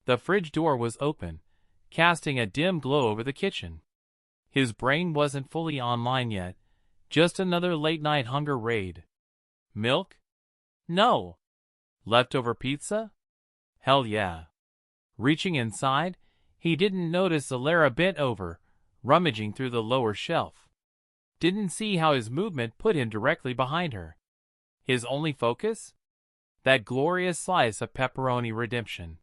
The fridge door was open, casting a dim glow over the kitchen. His brain wasn't fully online yet, just another late-night hunger raid. Milk? No. Leftover pizza? Hell yeah. Reaching inside, he didn't notice Zalera bent over, rummaging through the lower shelf. Didn't see how his movement put him directly behind her. His only focus? That glorious slice of pepperoni redemption.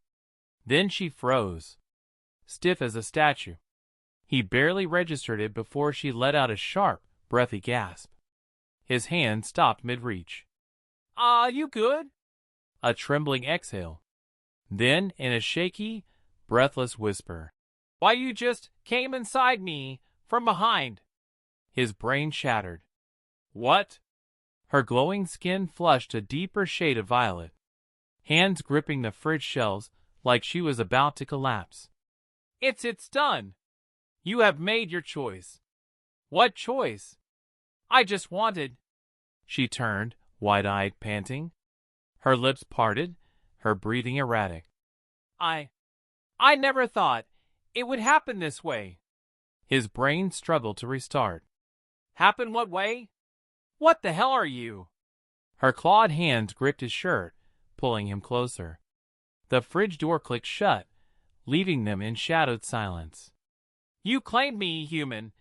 Then she froze, stiff as a statue. He barely registered it before she let out a sharp, breathy gasp. His hand stopped mid-reach. You good?" A trembling exhale. Then, in a shaky, breathless whisper, "Why, you just came inside me from behind." His brain shattered. "What?" Her glowing skin flushed a deeper shade of violet, hands gripping the fridge shelves like she was about to collapse. It's done. You have made your choice." "What choice?" "I just wanted." She turned, wide-eyed, panting. Her lips parted, her breathing erratic. I never thought it would happen this way." His brain struggled to restart. "Happen what way? What the hell are you?" Her clawed hands gripped his shirt, pulling him closer. The fridge door clicked shut, leaving them in shadowed silence. "You claimed me human,"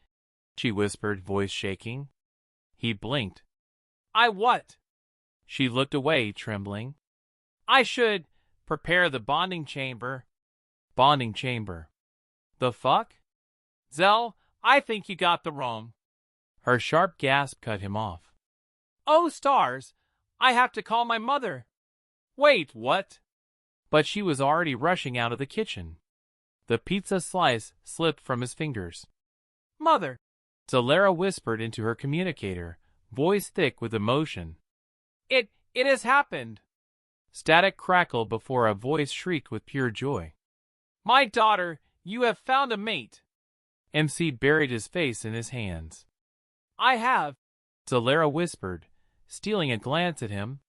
she whispered, voice shaking. He blinked. "I what?" She looked away, trembling. "I should prepare the bonding chamber." "Bonding chamber? The fuck?" "Zell, I think you got the wrong." Her sharp gasp cut him off. "Oh, stars! I have to call my mother." "Wait, what?" But she was already rushing out of the kitchen. The pizza slice slipped from his fingers. "Mother!" Zalera whispered into her communicator, voice thick with emotion. It has happened." Static crackled before a voice shrieked with pure joy. "My daughter, you have found a mate." MC buried his face in his hands. "I have," Zalera whispered, stealing a glance at him.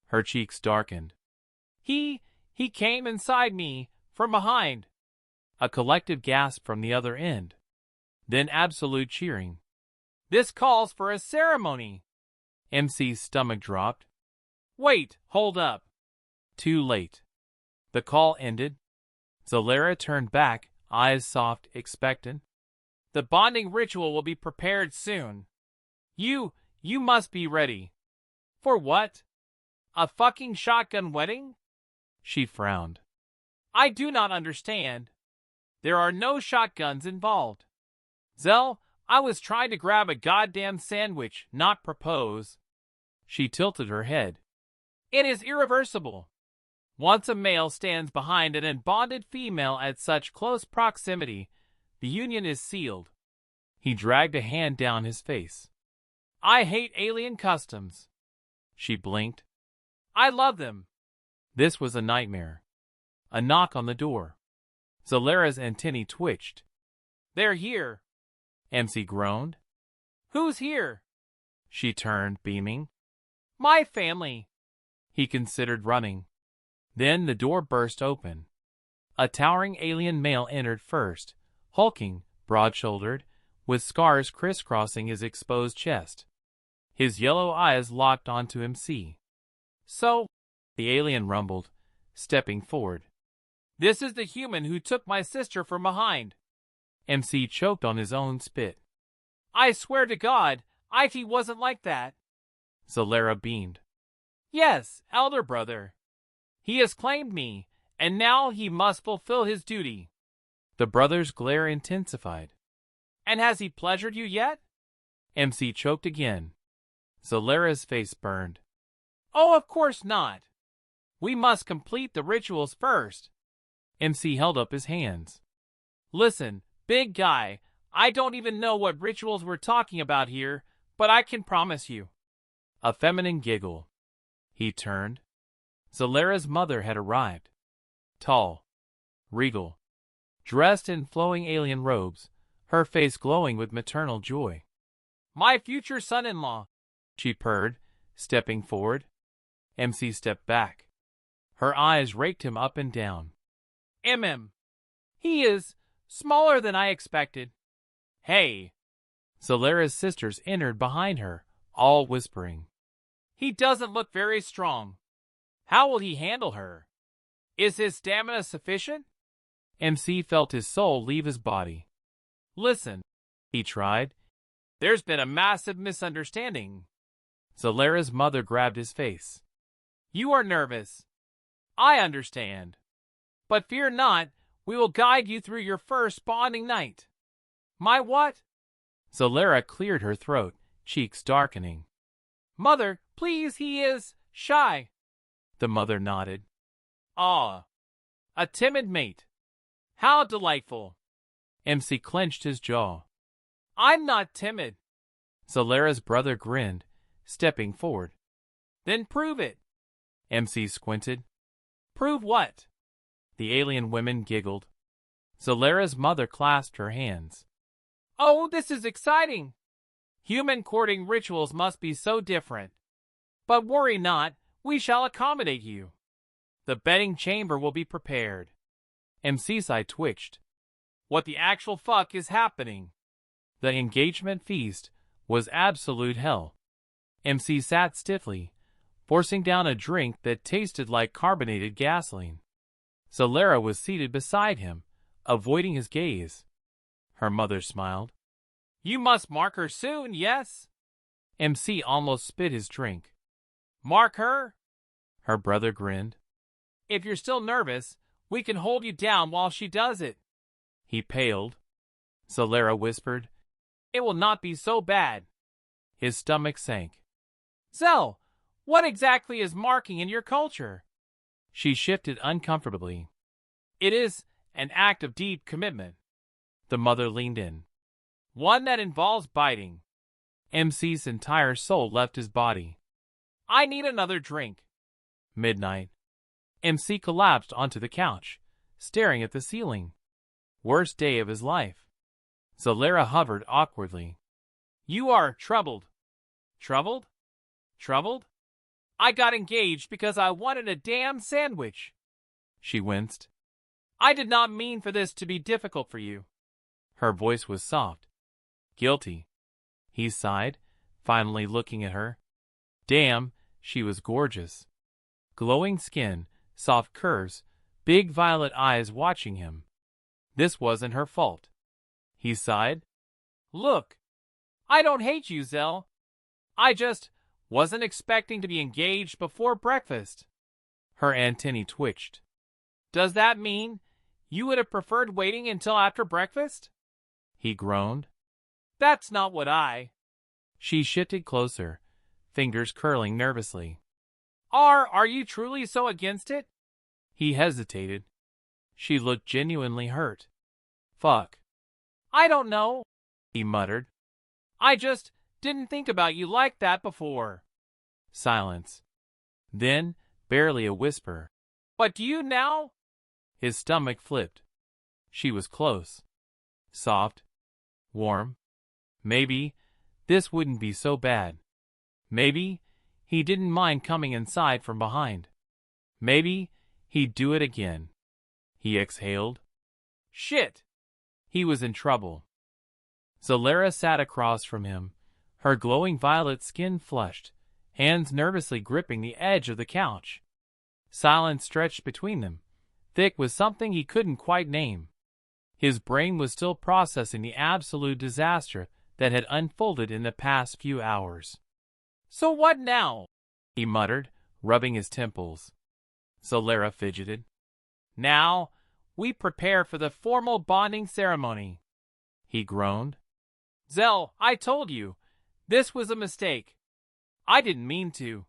Her cheeks darkened. He came inside me from behind." A collective gasp from the other end. Then absolute cheering. "This calls for a ceremony." MC's stomach dropped. "Wait, hold up." Too late. The call ended. Zalera turned back, eyes soft, expectant. "The bonding ritual will be prepared soon. You must be ready." "For what? A fucking shotgun wedding?" She frowned. "I do not understand. There are no shotguns involved." "Zell, I was trying to grab a goddamn sandwich, not propose." She tilted her head. "It is irreversible. Once a male stands behind an unbonded female at such close proximity, the union is sealed." He dragged a hand down his face. "I hate alien customs." She blinked. "I love them." This was a nightmare. A knock on the door. Zalera's antennae twitched. "They're here." MC groaned. "Who's here?" She turned, beaming. "My family." He considered running. Then the door burst open. A towering alien male entered first, hulking, broad-shouldered, with scars crisscrossing his exposed chest. His yellow eyes locked onto MC. "So," the alien rumbled, stepping forward. "This is the human who took my sister from behind." MC choked on his own spit. "I swear to God, IT wasn't like that." Zalera beamed. "Yes, elder brother. He has claimed me, and now he must fulfill his duty." The brother's glare intensified. "And has he pleasured you yet?" MC choked again. Zalera's face burned. "Oh, of course not. We must complete the rituals first." MC held up his hands. "Listen, big guy, I don't even know what rituals we're talking about here, but I can promise you." A feminine giggle. He turned. Zalera's mother had arrived. Tall, regal, dressed in flowing alien robes, her face glowing with maternal joy. "My future son-in-law," she purred, stepping forward. MC stepped back. Her eyes raked him up and down. He is smaller than I expected. Hey. Solera's sisters entered behind her, all whispering. He doesn't look very strong. How will he handle her? Is his stamina sufficient? MC felt his soul leave his body. Listen, he tried. There's been a massive misunderstanding. Solera's mother grabbed his face. You are nervous. I understand. But fear not, we will guide you through your first bonding night. My what? Solera cleared her throat, cheeks darkening. Mother, please, he is shy. The mother nodded. Ah, a timid mate. How delightful. MC clenched his jaw. I'm not timid. Solera's brother grinned, stepping forward. Then prove it. MC squinted. Prove what? The alien women giggled. Solera's mother clasped her hands. Oh, this is exciting. Human courting rituals must be so different. But worry not, we shall accommodate you. The bedding chamber will be prepared. MC's eye twitched. What the actual fuck is happening? The engagement feast was absolute hell. MC sat stiffly, forcing down a drink that tasted like carbonated gasoline. Solera was seated beside him, avoiding his gaze. Her mother smiled. You must mark her soon, yes? MC almost spit his drink. Mark her? Her brother grinned. If you're still nervous, we can hold you down while she does it. He paled. Solera whispered. It will not be so bad. His stomach sank. Zell, what exactly is marking in your culture? She shifted uncomfortably. It is an act of deep commitment. The mother leaned in. One that involves biting. MC's entire soul left his body. I need another drink. Midnight. MC collapsed onto the couch, staring at the ceiling. Worst day of his life. Solera hovered awkwardly. You are troubled. Troubled? Troubled? I got engaged because I wanted a damn sandwich. She winced. I did not mean for this to be difficult for you. Her voice was soft. Guilty. He sighed, finally looking at her. Damn, she was gorgeous. Glowing skin, soft curves, big violet eyes watching him. This wasn't her fault. He sighed. Look, I don't hate you, Zell. I just wasn't expecting to be engaged before breakfast. Her antennae twitched. Does that mean you would have preferred waiting until after breakfast? He groaned. That's not what I... She shifted closer, fingers curling nervously. Are you truly so against it? He hesitated. She looked genuinely hurt. Fuck. I don't know, he muttered. I just didn't think about you like that before. Silence. Then, barely a whisper. But do you now? His stomach flipped. She was close. Soft. Warm. Maybe this wouldn't be so bad. Maybe he didn't mind coming inside from behind. Maybe he'd do it again. He exhaled. Shit! He was in trouble. Solera sat across from him, her glowing violet skin flushed, hands nervously gripping the edge of the couch. Silence stretched between them, thick with something he couldn't quite name. His brain was still processing the absolute disaster that had unfolded in the past few hours. So what now? He muttered, rubbing his temples. Solera fidgeted. Now, we prepare for the formal bonding ceremony. He groaned. Zell, I told you, this was a mistake. I didn't mean to.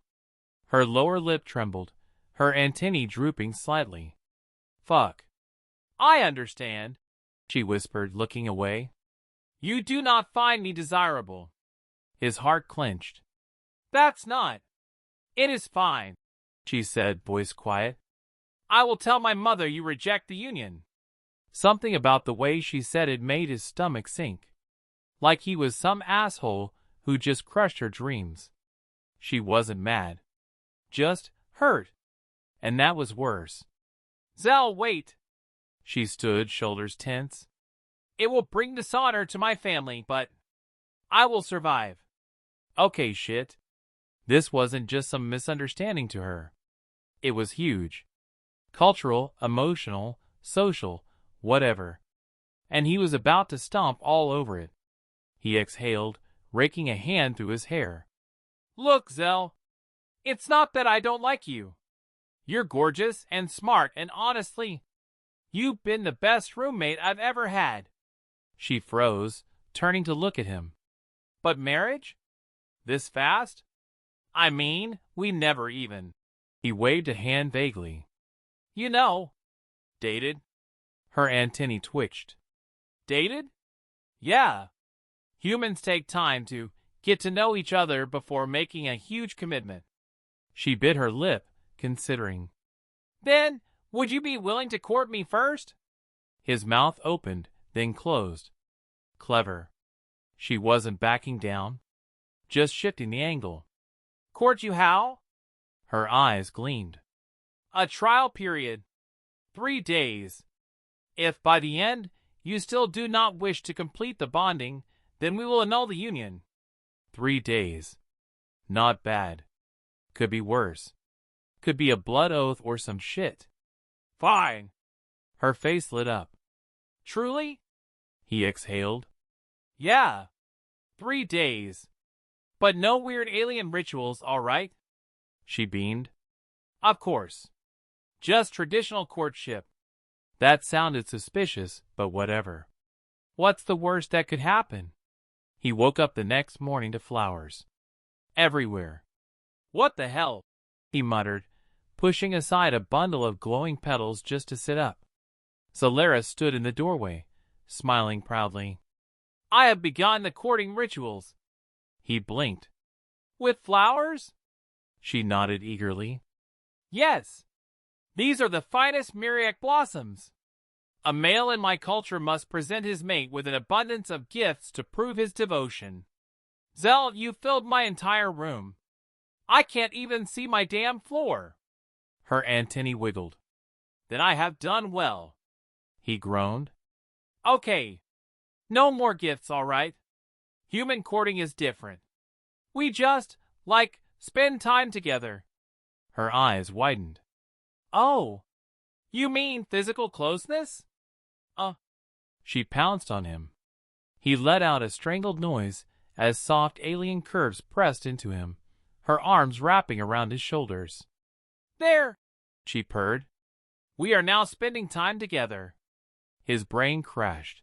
Her lower lip trembled, her antennae drooping slightly. Fuck. I understand, she whispered, looking away. You do not find me desirable. His heart clenched. That's not. It is fine, she said, voice quiet. I will tell my mother you reject the union. Something about the way she said it made his stomach sink. Like he was some asshole who just crushed her dreams. She wasn't mad. Just hurt. And that was worse. Zell, wait. She stood, shoulders tense. It will bring dishonor to my family, but I will survive. Okay, shit. This wasn't just some misunderstanding to her. It was huge. Cultural, emotional, social, whatever. And he was about to stomp all over it. He exhaled, raking a hand through his hair. Look, Zell. It's not that I don't like you. You're gorgeous and smart, and honestly, you've been the best roommate I've ever had. She froze, turning to look at him. But marriage? This fast? I mean, we never even. He waved a hand vaguely. You know, dated. Her antennae twitched. Dated? Yeah. Humans take time to get to know each other before making a huge commitment. She bit her lip, considering. Then, would you be willing to court me first? His mouth opened, then closed. Clever. She wasn't backing down, just shifting the angle. Court you how? Her eyes gleamed. A trial period. 3 days. If by the end you still do not wish to complete the bonding, then we will annul the union. 3 days. Not bad. Could be worse. Could be a blood oath or some shit. Fine. Her face lit up. Truly? He exhaled. Yeah. 3 days. But no weird alien rituals, all right? She beamed. Of course. Just traditional courtship. That sounded suspicious, but whatever. What's the worst that could happen? He woke up the next morning to flowers. Everywhere. What the hell? He muttered, pushing aside a bundle of glowing petals just to sit up. Solara stood in the doorway, smiling proudly. I have begun the courting rituals. He blinked. With flowers? She nodded eagerly. Yes. These are the finest myriac blossoms. A male in my culture must present his mate with an abundance of gifts to prove his devotion. Zell, you filled my entire room. I can't even see my damn floor. Her antennae wiggled. Then I have done well. He groaned. Okay. No more gifts, all right? Human courting is different. We just, spend time together. Her eyes widened. Oh, you mean physical closeness? She pounced on him. He let out a strangled noise as soft alien curves pressed into him, her arms wrapping around his shoulders. There, she purred. We are now spending time together. His brain crashed.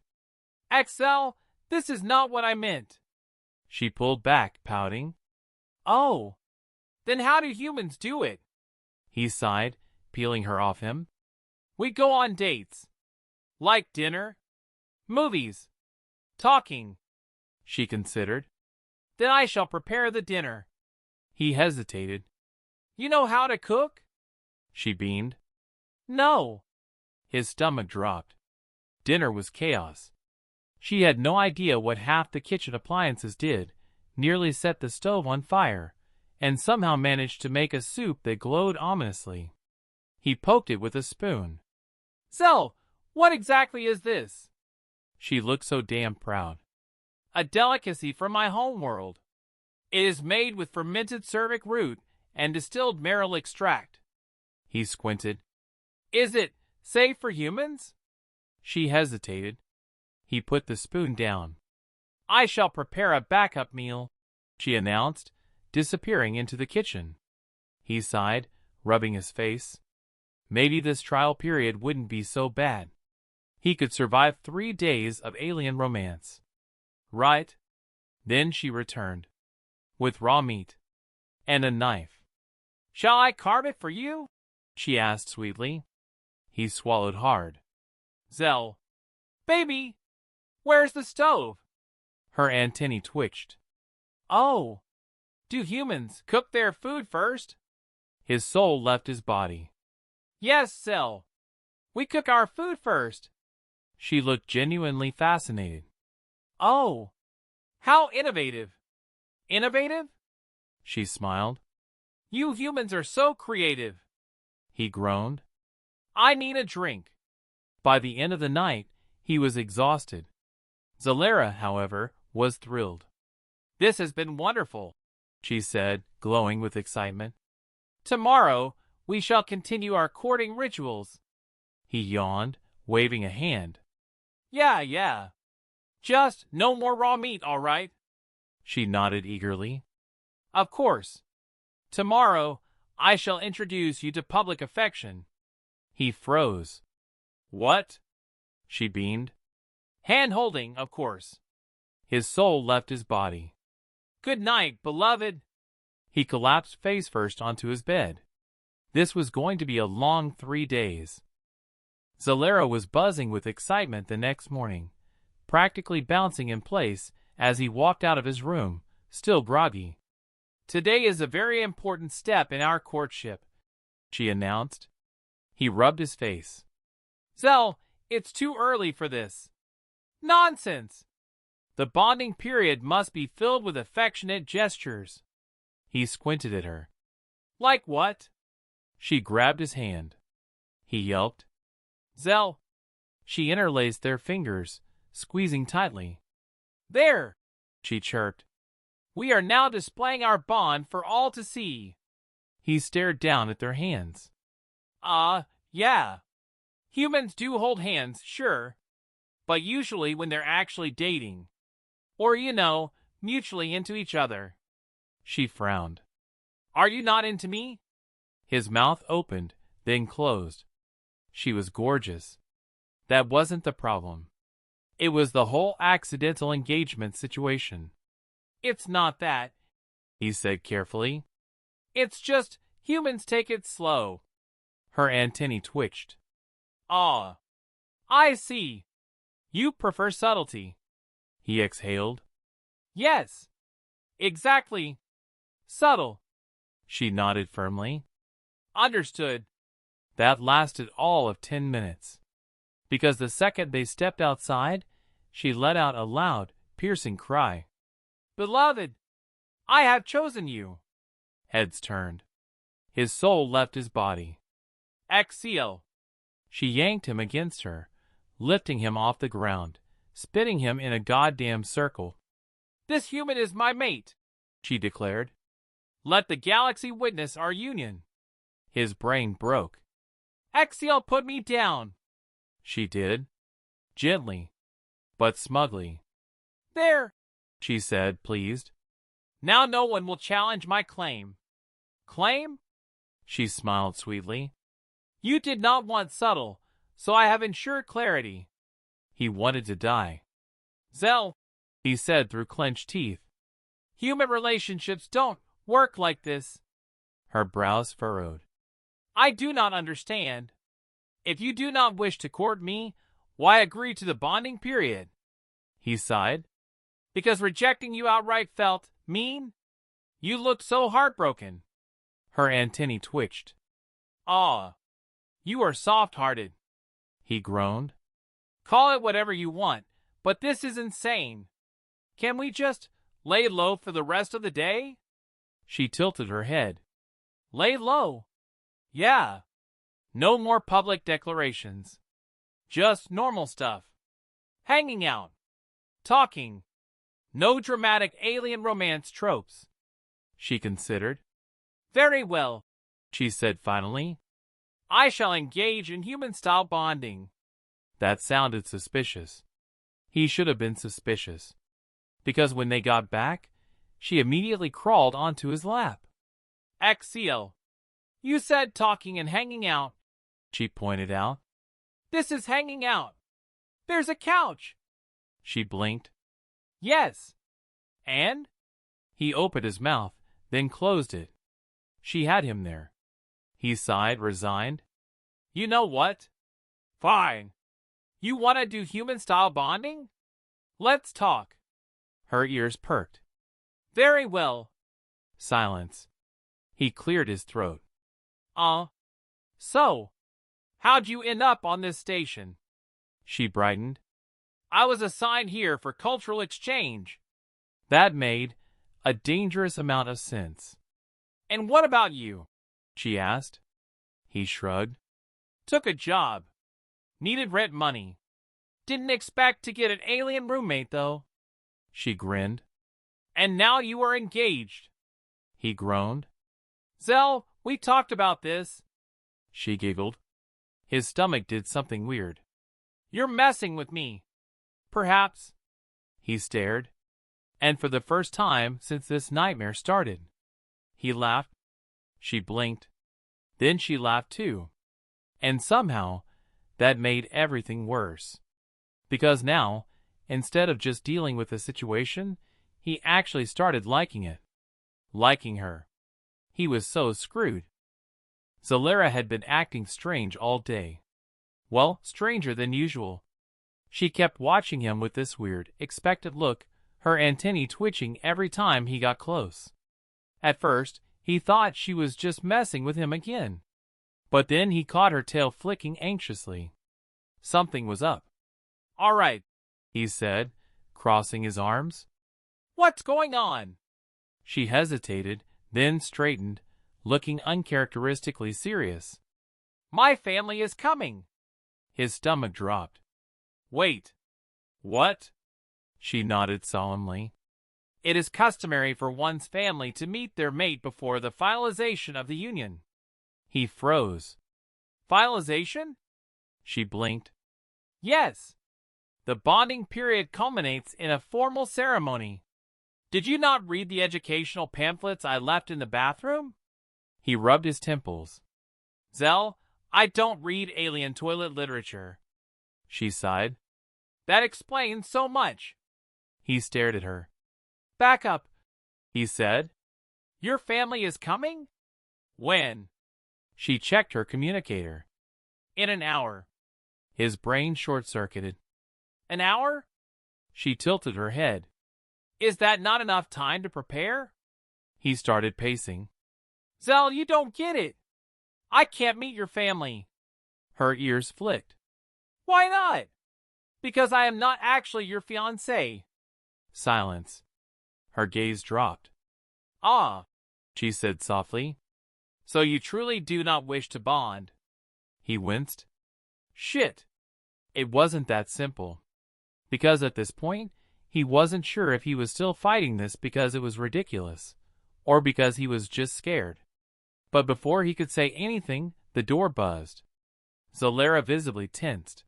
Axel, this is not what I meant. She pulled back, pouting. Oh, then how do humans do it? He sighed, peeling her off him. We go on dates. Like dinner. Movies. Talking. She considered. Then I shall prepare the dinner. He hesitated. You know how to cook? She beamed. No. His stomach dropped. Dinner was chaos. She had no idea what half the kitchen appliances did, nearly set the stove on fire, and somehow managed to make a soup that glowed ominously. He poked it with a spoon. Zell, what exactly is this? She looked so damn proud. A delicacy from my homeworld. It is made with fermented cervic root and distilled marrow extract. He squinted. Is it safe for humans? She hesitated. He put the spoon down. I shall prepare a backup meal, she announced, disappearing into the kitchen. He sighed, rubbing his face. Maybe this trial period wouldn't be so bad. He could survive 3 days of alien romance. Right? Then she returned. With raw meat. And a knife. Shall I carve it for you? She asked sweetly. He swallowed hard. Zell. Baby! Where's the stove? Her antennae twitched. Oh. Do humans cook their food first? His soul left his body. Yes, Zell. We cook our food first. She looked genuinely fascinated. Oh. How innovative. Innovative? She smiled. You humans are so creative. He groaned. I need a drink. By the end of the night, he was exhausted. Zalera, however, was thrilled. "This has been wonderful," she said, glowing with excitement. "Tomorrow, we shall continue our courting rituals." He yawned, waving a hand. Yeah. Just no more raw meat, all right?" She nodded eagerly. "Of course. Tomorrow, I shall introduce you to public affection." He froze. "What?" She beamed. "Hand-holding, of course." His soul left his body. "Good night, beloved." He collapsed face first onto his bed. This was going to be a long 3 days. Zalera was buzzing with excitement the next morning, practically bouncing in place as he walked out of his room, still groggy. "Today is a very important step in our courtship," she announced. He rubbed his face. "Zell, it's too early for this." "Nonsense! The bonding period must be filled with affectionate gestures." He squinted at her. "Like what?" She grabbed his hand. He yelped. "Zell." She interlaced their fingers, squeezing tightly. "There," she chirped. "We are now displaying our bond for all to see." He stared down at their hands. Yeah. Humans do hold hands, sure. But usually when they're actually dating. Or, mutually into each other." She frowned. "Are you not into me?" His mouth opened, then closed. She was gorgeous. That wasn't the problem. It was the whole accidental engagement situation. "It's not that," he said carefully. "It's just humans take it slow." Her antennae twitched. "Ah, I see. You prefer subtlety." He exhaled. "Yes, exactly. Subtle." She nodded firmly. "Understood." That lasted all of 10 minutes. Because the second they stepped outside, she let out a loud, piercing cry. "Beloved, I have chosen you." Heads turned. His soul left his body. "Exhale." She yanked him against her, lifting him off the ground, spinning him in a goddamn circle. "This human is my mate," she declared. "Let the galaxy witness our union." His brain broke. "Exhale, put me down." She did. Gently, but smugly. "There," she said, pleased. "Now no one will challenge my claim." "Claim?" She smiled sweetly. "You did not want subtle, so I have ensured clarity." He wanted to die. "Zell," he said through clenched teeth. "Human relationships don't work like this." Her brows furrowed. "I do not understand. If you do not wish to court me, why agree to the bonding period?" He sighed. "Because rejecting you outright felt mean? You looked so heartbroken." Her antennae twitched. "Ah, you are soft-hearted." He groaned. "Call it whatever you want, but this is insane. Can we just lay low for the rest of the day?" She tilted her head. "Lay low?" "Yeah. No more public declarations. Just normal stuff. Hanging out. Talking. No dramatic alien romance tropes." She considered. "Very well," she said finally. "I shall engage in human-style bonding." That sounded suspicious. He should have been suspicious. Because when they got back, she immediately crawled onto his lap. "Exhale. You said talking and hanging out," she pointed out. "This is hanging out. There's a couch." She blinked. "Yes. And?" He opened his mouth, then closed it. She had him there. He sighed, resigned. "You know what? Fine. You want to do human-style bonding? Let's talk." Her ears perked. "Very well." Silence. He cleared his throat. So, how'd you end up on this station?" She brightened. "I was assigned here for cultural exchange." That made a dangerous amount of sense. "And what about you?" she asked. He shrugged. "Took a job." Needed rent money. Didn't expect to get an alien roommate, though. She grinned. And now you are engaged. He groaned. Zell, we talked about this. She giggled. His stomach did something weird. You're messing with me. Perhaps. He stared. And for the first time since this nightmare started. He laughed. She blinked. Then she laughed too. And somehow, that made everything worse. Because now, instead of just dealing with the situation, he actually started liking it. Liking her. He was so screwed. Zalera had been acting strange all day. Well, stranger than usual. She kept watching him with this weird, expectant look, her antennae twitching every time he got close. At first, he thought she was just messing with him again. But then he caught her tail flicking anxiously. Something was up. All right, he said, crossing his arms. What's going on? She hesitated, then straightened, looking uncharacteristically serious. My family is coming. His stomach dropped. Wait. What? She nodded solemnly. It is customary for one's family to meet their mate before the finalization of the union. He froze. Finalization? She blinked. Yes. The bonding period culminates in a formal ceremony. Did you not read the educational pamphlets I left in the bathroom? He rubbed his temples. Zell, I don't read alien toilet literature. She sighed. That explains so much. He stared at her. Back up, he said. Your family is coming? When? She checked her communicator. In an hour. His brain short-circuited. An hour? She tilted her head. Is that not enough time to prepare? He started pacing. Zell, you don't get it. I can't meet your family. Her ears flicked. Why not? Because I am not actually your fiancé. Silence. Her gaze dropped. Ah, she said softly. So you truly do not wish to bond. He winced. Shit. It wasn't that simple. Because at this point, he wasn't sure if he was still fighting this because it was ridiculous, or because he was just scared. But before he could say anything, the door buzzed. Zalera visibly tensed.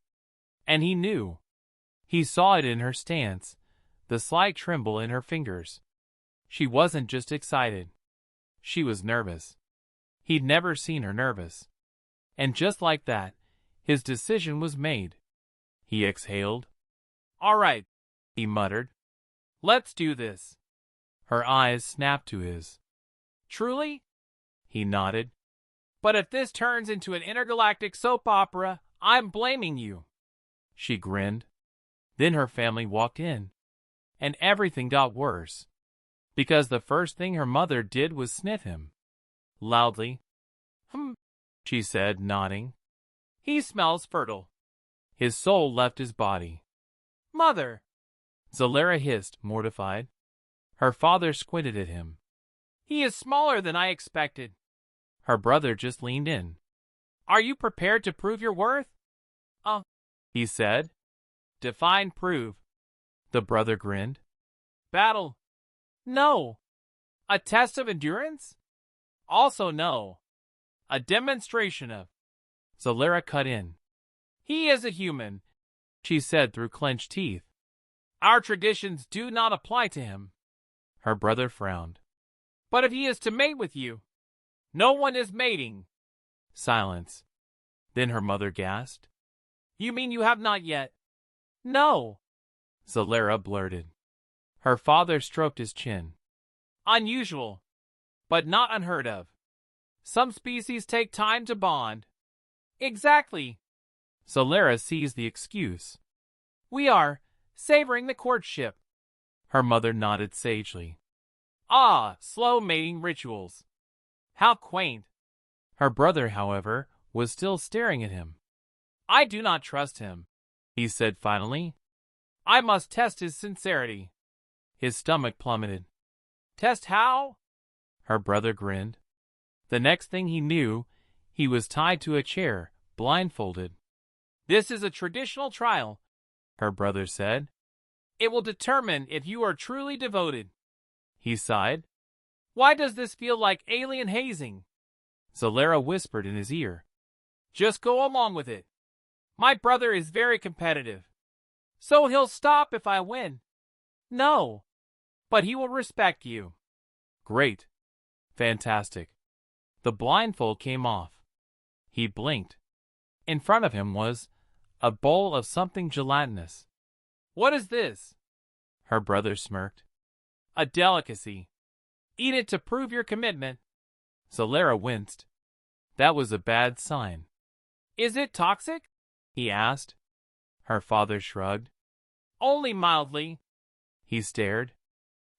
And he knew. He saw it in her stance, the slight tremble in her fingers. She wasn't just excited. She was nervous. He'd never seen her nervous. And just like that, his decision was made. He exhaled. All right, he muttered. Let's do this. Her eyes snapped to his. Truly? He nodded. But if this turns into an intergalactic soap opera, I'm blaming you. She grinned. Then her family walked in. And everything got worse. Because the first thing her mother did was sniff him. Loudly. She said, nodding. He smells fertile. His soul left his body. Mother! Zalera hissed, mortified. Her father squinted at him. He is smaller than I expected. Her brother just leaned in. Are you prepared to prove your worth? He said. Define prove. The brother grinned. Battle. No. A test of endurance? Also no. A demonstration of. Zalera cut in. He is a human, she said through clenched teeth. Our traditions do not apply to him. Her brother frowned. But if he is to mate with you, no one is mating. Silence. Then her mother gasped. You mean you have not yet? No. Zalera blurted. Her father stroked his chin. Unusual, but not unheard of. Some species take time to bond. Exactly. Zalera seized the excuse. We are savoring the courtship. Her mother nodded sagely. Ah, slow mating rituals. How quaint. Her brother, however, was still staring at him. I do not trust him, he said finally. I must test his sincerity. His stomach plummeted. Test how? Her brother grinned. The next thing he knew, he was tied to a chair, blindfolded. This is a traditional trial, her brother said. It will determine if you are truly devoted. He sighed. Why does this feel like alien hazing? Zalera whispered in his ear. Just go along with it. My brother is very competitive. So he'll stop if I win. No. But he will respect you. Great. Fantastic. The blindfold came off. He blinked. In front of him was a bowl of something gelatinous. What is this? Her brother smirked. A delicacy. Eat it to prove your commitment. Zalera winced. That was a bad sign. Is it toxic? He asked. Her father shrugged. Only mildly. He stared.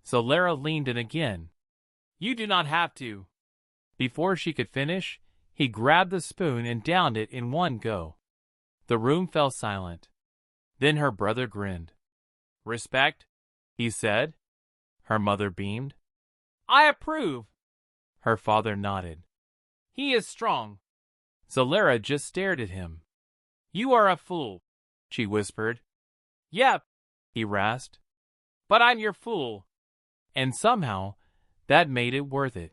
Zalera leaned in again. You do not have to. Before she could finish, he grabbed the spoon and downed it in one go. The room fell silent. Then her brother grinned. Respect, he said. Her mother beamed. I approve. Her father nodded. He is strong. Zalera just stared at him. You are a fool, she whispered. Yep, he rasped. But I'm your fool. And somehow, that made it worth it.